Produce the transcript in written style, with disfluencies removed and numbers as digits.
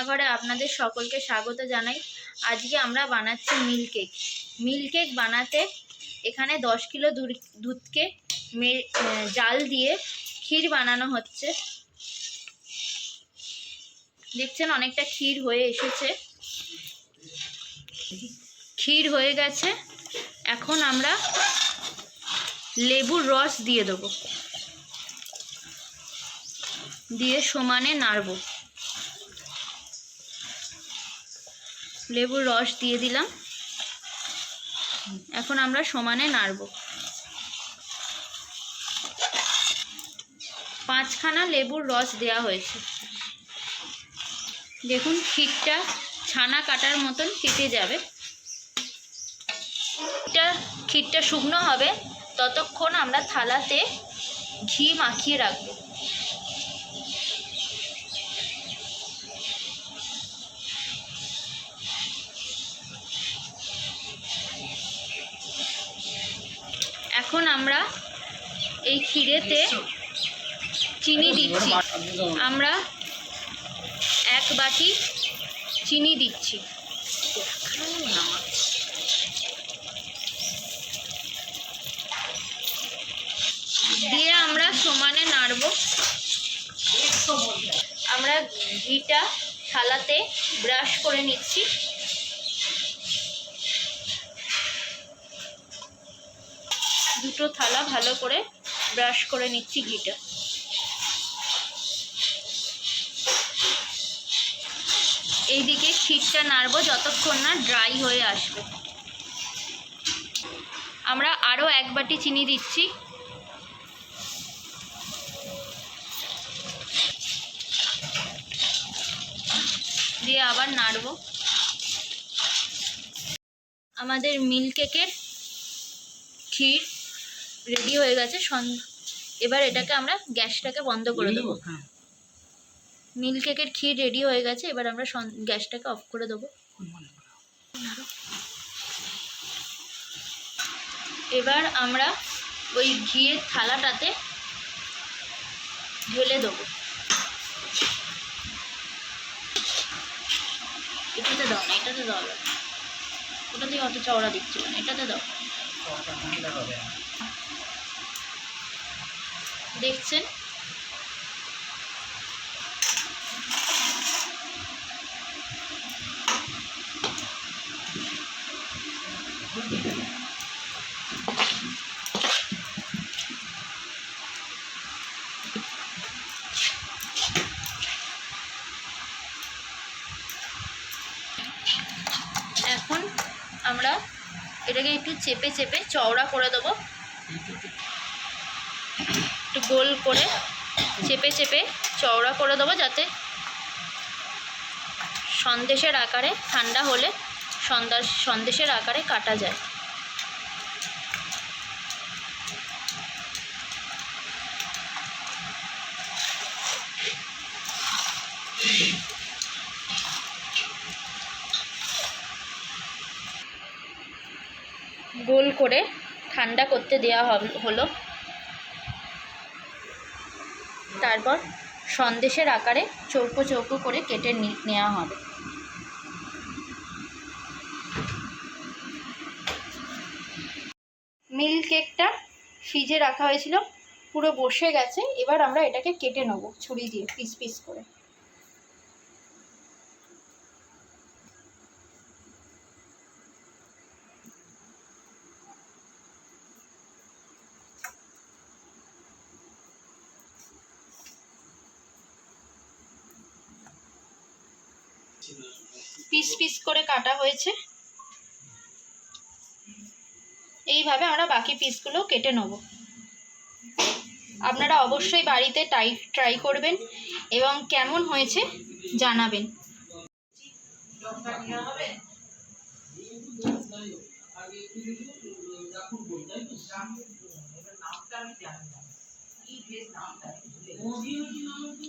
রান্নাঘরে আপনাদের সকলকে স্বাগত জানাই। আজকে আমরা বানাচ্ছি মিল্ক কেক। মিল্ক কেক বানাতে এখানে 10 কিলো দুধকে জাল দিয়ে ক্ষীর বানানো হচ্ছে। দেখছেন অনেকটা ক্ষীর হয়ে এসেছে, ক্ষীর হয়ে গেছে। এখন আমরা লেবুর রস দিয়ে দেবো, দিয়ে সমানে নাড়ব। লেবুর রস দিয়ে দিলাম, এখন আমরা সমানে নাড়ব। 5খানা লেবুর রস দেওয়া হয়েছে। দেখুন ক্ষীরটা ছানা কাটার মতন কেটে যাবে। ক্ষীরটা শুকনো হবে ততক্ষণ আমরা থালাতে ঘি মাখিয়ে রাখবো। এখন আমরা এই ক্ষীরেতে চিনি দিচ্ছি। আমরা 1 বাটি চিনি দিচ্ছি। দিয়ে আমরা সমানে নাড়ব। আমরা ঘিটা থালাতে ব্রাশ করে নিচ্ছি। দুটো থালা ভালো করে ব্রাশ করে নিচ্ছি ঘিটা। এইদিকে ক্ষীরটা নাড়ব যতক্ষণ না ড্রাই হয়ে আসবে। আমরা আরও 1 বাটি চিনি দিচ্ছি। দিয়ে আবার নাড়ব। আমাদের মিল্ক কেকের ক্ষীর রেডি হয়ে গেছে। এবার এটাকে আমরা গ্যাসটাকে বন্ধ করে দেবো। মিল্ক কেকের ক্ষীর রেডি হয়ে গেছে। এবার আমরা গ্যাসটাকে অফ করে দেবো। এবার আমরা ওই ঘিয়ের থালাটাতে ঢেলে দেবো। এটাতে দাও না, এটাতে দাও, ওটা দিয়ে অত চওড়া দিচ্ছিল না, এটাতে দাও। দেখছেন এখন আমরা এটাকে একটু চেপে চেপে চওড়া করে দেবো। একটু গোল করে চেপে চেপে চওড়া করে দেবো, যাতে সন্দেশের আকারে, ঠান্ডা হলে সন্দেশের আকারে কাটা যায়। গোল করে ঠান্ডা করতে দেওয়া হলো। তারপর সন্দেশের আকারে চৌকো চৌকো করে কেটে নেওয়া হবে। মিল্ক কেকটা ফ্রিজে রাখা হয়েছিল, পুরো বসে গেছে। এবার আমরা এটাকে কেটে নেব ছুরি দিয়ে পিস পিস করে। পিস পিস করে কাটা হয়েছে। এইভাবে আমরা বাকি পিসগুলো কেটে নেব। আপনারা অবশ্যই বাড়িতে ট্রাই করবেন এবং কেমন হয়েছে জানাবেন।